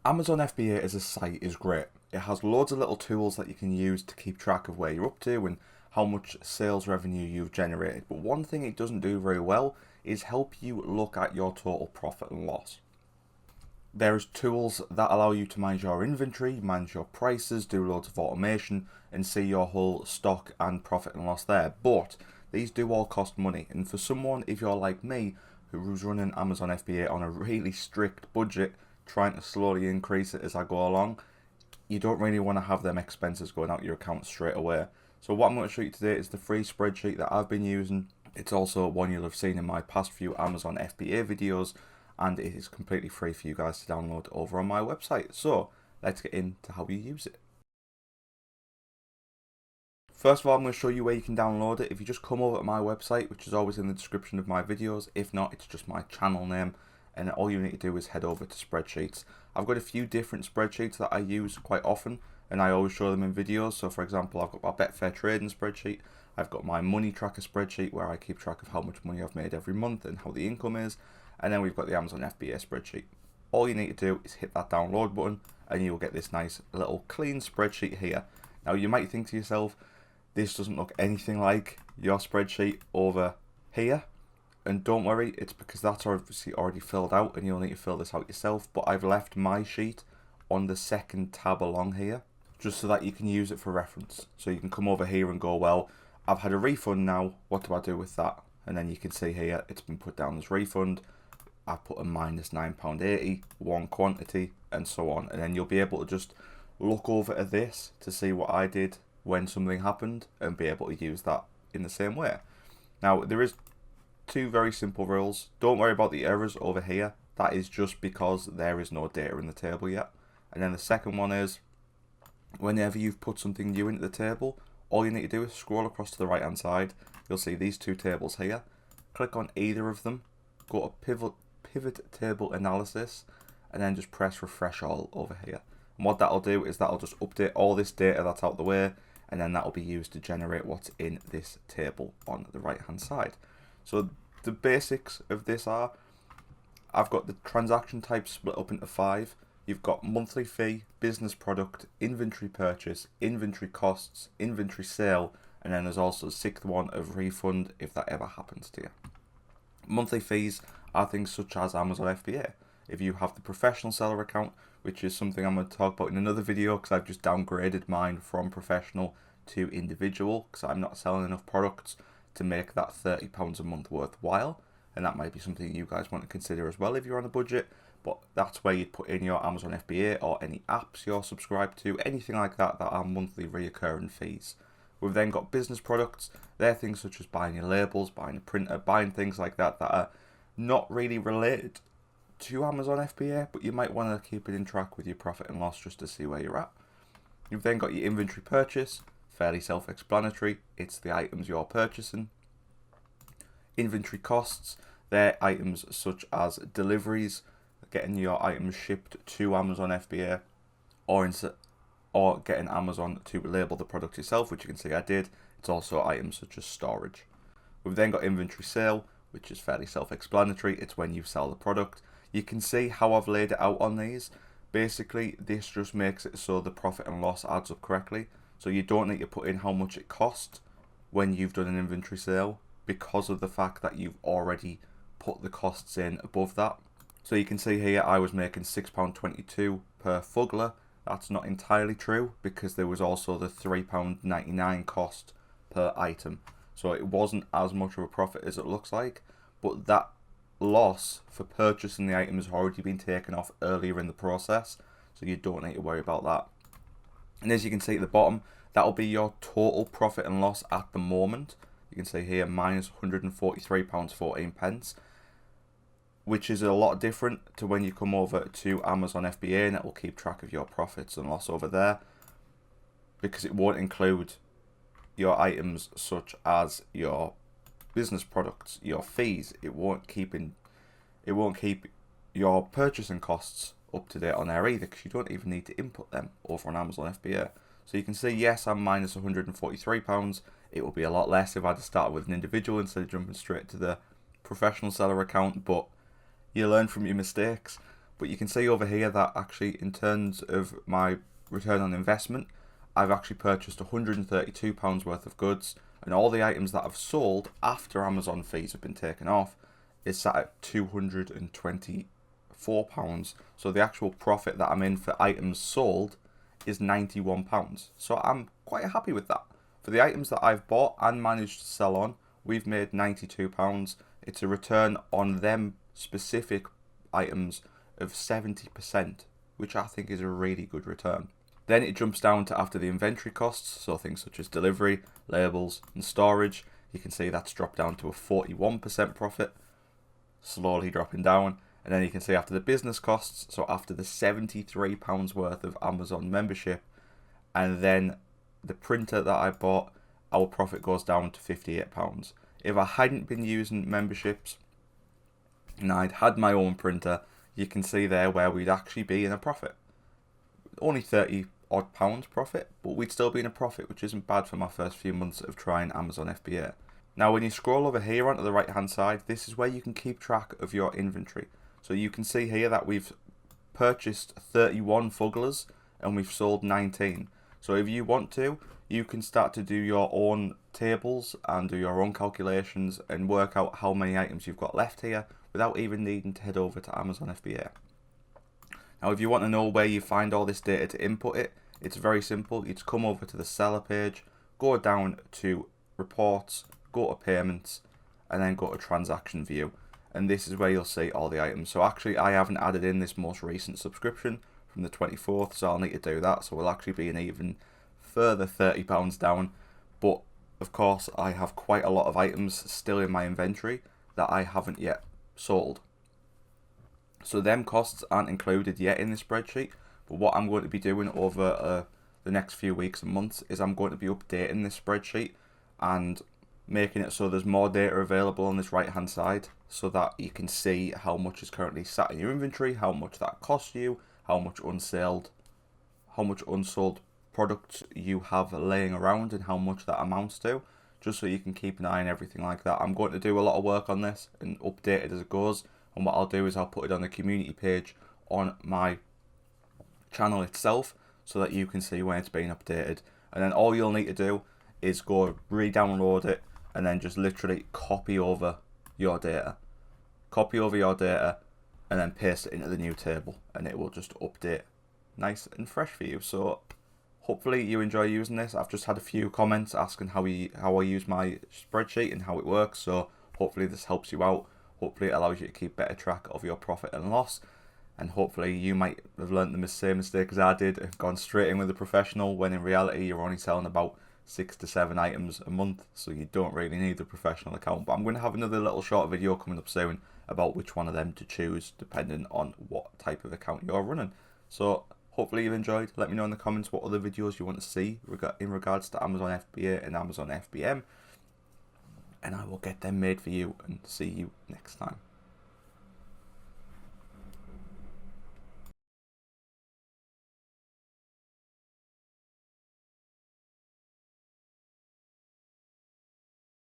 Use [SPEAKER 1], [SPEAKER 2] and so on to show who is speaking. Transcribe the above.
[SPEAKER 1] Amazon FBA as a site is great. It has loads of little tools that you can use to keep track of where you're up to and how much sales revenue you've generated. But one thing it doesn't do very well is help you look at your total profit and loss. There's tools that allow you to manage your inventory, manage your prices, do loads of automation and see your whole stock and profit and loss there. But these do all cost money, and for someone, if you're like me, who's running Amazon FBA on a really strict budget, trying to slowly increase it as I go along, you don't really want to have them expenses going out your account straight away. So what I'm going to show you today is the free spreadsheet that I've been using. It's also one you'll have seen in my past few Amazon FBA videos, and it is completely free for you guys to download over on my website. So let's get into how you use it. First of all, I'm going to show you where you can download it. If you just come over to my website, which is always in the description of my videos, if not, it's just my channel name, and all you need to do is head over to spreadsheets. I've got a few different spreadsheets that I use quite often, and I always show them in videos. So for example, I've got my Betfair trading spreadsheet, I've got my money tracker spreadsheet where I keep track of how much money I've made every month and how the income is, and then we've got the Amazon FBA spreadsheet. All you need to do is hit that download button and you'll get this nice little clean spreadsheet here. Now you might think to yourself, this doesn't look anything like your spreadsheet over here. And don't worry, it's because that's obviously already filled out and you'll need to fill this out yourself. But I've left my sheet on the second tab along here, just so that you can use it for reference. So you can come over here and go, well, I've had a refund now, what do I do with that? And then you can see here, it's been put down as refund. I put a minus £9.80, one quantity, and so on. And then you'll be able to just look over at this to see what I did when something happened and be able to use that in the same way. Now, there is two very simple rules. Don't worry about the errors over here. That is just because there is no data in the table yet. And then the second one is, whenever you've put something new into the table, all you need to do is scroll across to the right hand side. You'll see these two tables here. Click on either of them, go to pivot table analysis, and then just press refresh all over here. And what that'll do is that'll just update all this data that's out the way, and then that'll be used to generate what's in this table on the right hand side. So the basics of this are, I've got the transaction types split up into 5. You've got monthly fee, business product, inventory purchase, inventory costs, inventory sale, and then there's also a 6th one of refund if that ever happens to you. Monthly fees are things such as Amazon FBA. If you have the professional seller account, which is something I'm going to talk about in another video because I've just downgraded mine from professional to individual because I'm not selling enough products to make that £30 a month worthwhile, and that might be something you guys want to consider as well if you're on a budget. But that's where you'd put in your Amazon FBA or any apps you're subscribed to, anything like that that are monthly reoccurring fees. We've then got business products. They're things such as buying your labels, buying a printer, buying things like that that are not really related to Amazon FBA, but you might want to keep it in track with your profit and loss just to see where you're at. You've then got your inventory purchase, fairly self-explanatory. It's the items you're purchasing. Inventory costs, they're items such as deliveries, getting your items shipped to Amazon FBA, or getting Amazon to label the product yourself, which you can see I did. It's also items such as storage. We've then got inventory sale, which is fairly self-explanatory. It's when you sell the product. You can see how I've laid it out on these. Basically, this just makes it so the profit and loss adds up correctly. So you don't need to put in how much it cost when you've done an inventory sale, because of the fact that you've already put the costs in above that. So you can see here I was making £6.22 per Fugler. That's not entirely true because there was also the £3.99 cost per item. So it wasn't as much of a profit as it looks like, but that loss for purchasing the item has already been taken off earlier in the process, so you don't need to worry about that. And as you can see at the bottom, that'll be your total profit and loss at the moment. You can see here minus £143.14, which is a lot different to when you come over to Amazon FBA, and it will keep track of your profits and loss over there because it won't include your items such as your business products, your fees. It won't keep your purchasing costs up to date on there either, because you don't even need to input them over on Amazon FBA. So you can see, yes, I'm minus £143. It will be a lot less if I'd started with an individual instead of jumping straight to the professional seller account, but you learn from your mistakes. But you can see over here that actually in terms of my return on investment, I've actually purchased £132 worth of goods, and all the items that I've sold after Amazon fees have been taken off is sat at £224. So the actual profit that I'm in for items sold is £91. So I'm quite happy with that. For the items that I've bought and managed to sell on, we've made £92. It's a return on them specific items of 70%, which I think is a really good return. Then it jumps down to after the inventory costs, so things such as delivery, labels and storage. You can see that's dropped down to a 41% profit, slowly dropping down. And then you can see after the business costs, so after the £73 worth of Amazon membership, and then the printer that I bought, our profit goes down to £58. If I hadn't been using memberships and I'd had my own printer, you can see there where we'd actually be in a profit. Only £30 odd profit, but we'd still be in a profit, which isn't bad for my first few months of trying Amazon FBA. Now when you scroll over here onto the right hand side, this is where you can keep track of your inventory. So you can see here that we've purchased 31 fugglers and we've sold 19. So if you want to, you can start to do your own tables and do your own calculations and work out how many items you've got left here without even needing to head over to Amazon FBA. Now if you want to know where you find all this data to input it, it's very simple. You just come over to the seller page, go down to reports, go to payments, and then go to transaction view. And this is where you'll see all the items. So actually I haven't added in this most recent subscription from the 24th, so I'll need to do that. So we'll actually be an even further £30 down. But of course I have quite a lot of items still in my inventory that I haven't yet sold. So them costs aren't included yet in the spreadsheet. But what I'm going to be doing over the next few weeks and months is I'm going to be updating this spreadsheet and making it so there's more data available on this right hand side so that you can see how much is currently sat in your inventory, how much that costs you, how much unsold products you have laying around and how much that amounts to, just so you can keep an eye on everything like that. I'm going to do a lot of work on this and update it as it goes, and what I'll do is I'll put it on the community page on my channel itself so that you can see when it's being updated. And then all you'll need to do is go re-download it and then just literally copy over your data and then paste it into the new table, and it will just update nice and fresh for you. So hopefully you enjoy using this. I've just had a few comments asking how I use my spreadsheet and how it works, so hopefully this helps you out. Hopefully it allows you to keep better track of your profit and loss, and hopefully you might have learnt the same mistake as I did and gone straight in with a professional, when in reality you're only selling about 6 to 7 items a month, so you don't really need a professional account. But I'm going to have another little short video coming up soon about which one of them to choose depending on what type of account you're running. So hopefully you've enjoyed. Let me know in the comments what other videos you want to see in regards to Amazon FBA and Amazon FBM, and I will get them made for you and see you next time.